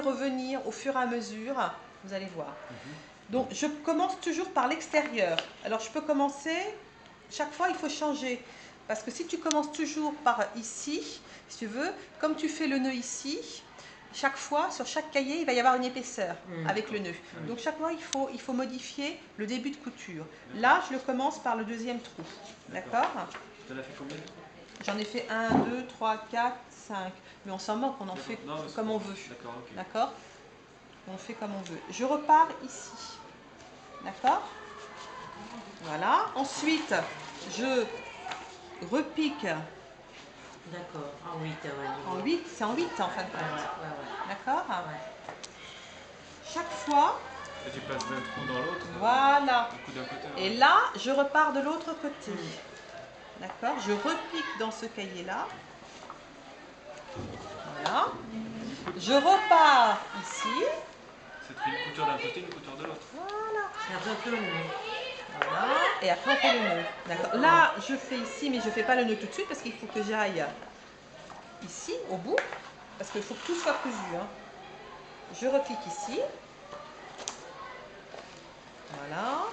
revenir au fur et à mesure, vous allez voir. Donc je commence toujours par l'extérieur. Alors je peux commencer, chaque fois il faut changer. Parce que si tu commences toujours par ici, si tu veux, comme tu fais le nœud ici, chaque fois, sur chaque cahier, il va y avoir une épaisseur avec le nœud. Donc chaque fois, il faut modifier le début de couture. Là, je le commence par le deuxième trou. D'accord? Tu en as fait combien? J'en ai fait 1, 2, 3, 4, 5. Mais on s'en moque, on en fait comme on veut. D'accord? On fait comme on veut. Je repars ici. D'accord? Voilà. Ensuite, je repique. D'accord, en 8, ouais. En 8, c'est en 8 en fin de compte. Ouais. D'accord? Chaque fois. Et tu passes d'un trou dans l'autre. Voilà. Un coup d'un côté. Et là, je repars de l'autre côté. D'accord? Je repique dans ce cahier-là. Voilà. Je repars ici. Ça te fait une couture d'un côté, une couture de l'autre. Voilà. Et après, on fait le nœud. Voilà. Et après, on fait le nœud. D'accord. Là, je fais ici, mais je ne fais pas le nœud tout de suite parce qu'il faut que j'aille ici, au bout. Parce qu'il faut que tout soit cousu. Hein. Je repique ici. Voilà.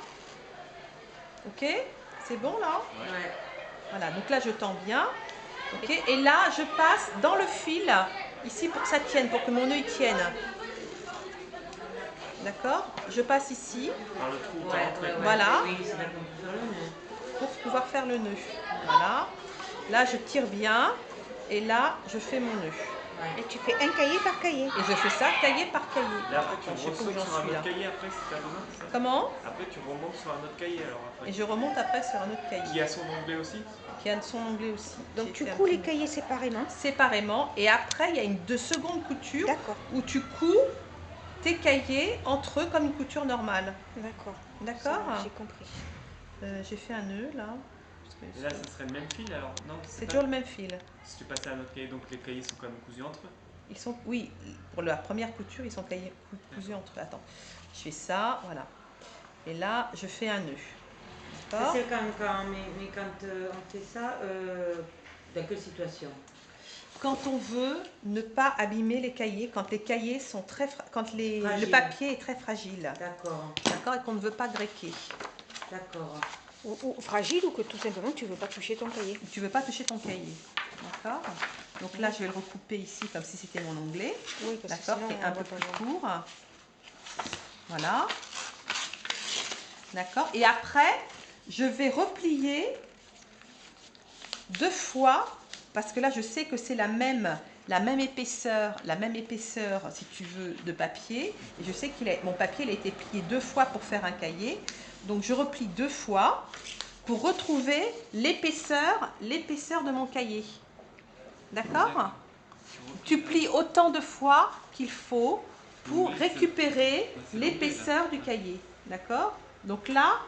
Ok? C'est bon là? Ouais. Voilà, donc là je tends bien. Ok? Et là je passe dans le fil, ici pour que ça tienne, pour que mon nœud tienne. D'accord? Je passe ici. Par le trou, Voilà. Oui, c'est là qu'on peut faire le nœud. Pour pouvoir faire le nœud. Voilà. Là je tire bien. Et là je fais mon nœud. Et tu fais un cahier par cahier. Et je fais ça cahier par cahier. Et après tu Je sais pas où remontes j'en sur un suis autre là. cahier après si tu as besoin, c'est ça? Comment? Après tu remontes sur un autre cahier alors après. Et je remonte après sur un autre cahier. Qui a son onglet aussi? Qui a son onglet aussi. Donc tu couds les cahiers séparément. Séparément. Et après il y a une seconde couture où tu couds tes cahiers entre eux comme une couture normale. D'accord. D'accord? J'ai compris. J'ai fait un nœud là. Et là, ça serait le même fil alors? Non, c'est toujours le même fil. Si tu passais à un autre cahier, donc les cahiers sont quand même cousus entre eux? Ils sont, oui, pour la première couture, ils sont cousus entre eux. Attends, je fais ça, voilà. Et là, je fais un nœud. D'accord? Mais quand on fait ça, dans quelle situation? Quand on veut ne pas abîmer les cahiers, quand les cahiers sont le papier est très fragile. D'accord. D'accord? Et qu'on ne veut pas gréquer. D'accord. Ou fragile, ou que tout simplement tu ne veux pas toucher ton cahier. Tu ne veux pas toucher ton cahier. D'accord? Donc là, je vais le recouper ici comme si c'était mon onglet. Oui, d'accord? Qui est un peu plus court. Voilà. D'accord? Et après, je vais replier 2 fois, parce que là, je sais que c'est la même épaisseur, si tu veux, de papier. Et je sais que mon papier il a été plié 2 fois pour faire un cahier. Donc, je replie 2 fois pour retrouver l'épaisseur de mon cahier. D'accord? Tu plies autant de fois qu'il faut pour récupérer l'épaisseur du cahier. D'accord? Donc là,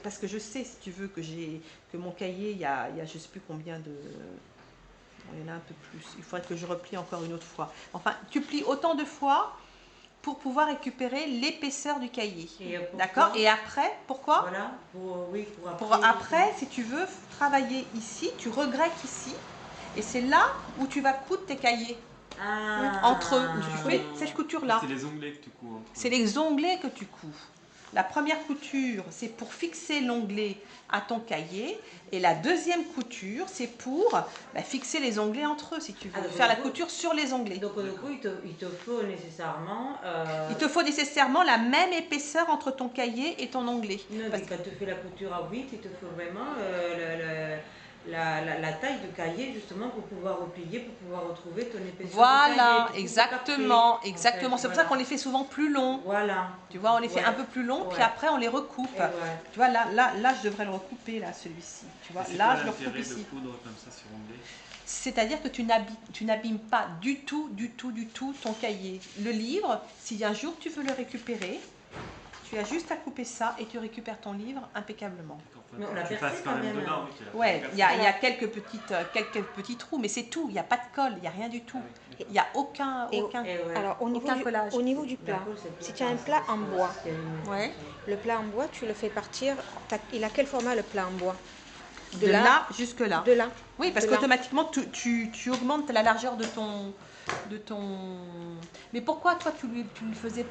parce que je sais, si tu veux, que mon cahier, il y a je ne sais plus combien de... Il y en a un peu plus. Il faudrait que je replie encore une autre fois. Enfin, tu plies autant de fois pour pouvoir récupérer l'épaisseur du cahier. D'accord? Et après, pourquoi? Voilà, pour après, si tu veux travailler ici, tu regrettes ici. Et c'est là où tu vas coudre tes cahiers. Entre eux, où tu fais cette couture-là. C'est les onglets que tu couds. C'est les onglets que tu couds. La première couture, c'est pour fixer l'onglet à ton cahier. Et la deuxième couture, c'est pour fixer les onglets entre eux, si tu veux. Faire la couture sur les onglets. Donc, du coup, il te faut nécessairement... Il te faut nécessairement la même épaisseur entre ton cahier et ton onglet. Non, parce que quand tu fais la couture à 8, il te faut vraiment la taille de cahier, justement, pour pouvoir replier, pour pouvoir retrouver ton épaisseur voilà, de cahier. Exactement. C'est pour ça qu'on les fait souvent plus longs. Voilà. Tu vois, on les fait un peu plus longs, puis après on les recoupe. Tu vois, là, je devrais le recouper, là, celui-ci. Tu vois, là, je le recoupe ici. De coudre comme ça sur onglet? C'est-à-dire que tu n'abîmes pas du tout ton cahier. Le livre, si un jour tu veux le récupérer, tu as juste à couper ça et tu récupères ton livre impeccablement. Mais on l'a tu passes quand même dedans. Ouais, il y a quelques petits trous, mais c'est tout. Il n'y a pas de colle, il n'y a rien du tout. Il n'y a aucun Alors, au niveau du plat, si tu as un plat en bois, le plat en bois, tu le fais partir. Il a quel format le plat en bois? De là jusque là. De là. Oui, parce qu'automatiquement, tu augmentes la largeur de ton... Mais pourquoi toi, tu le faisais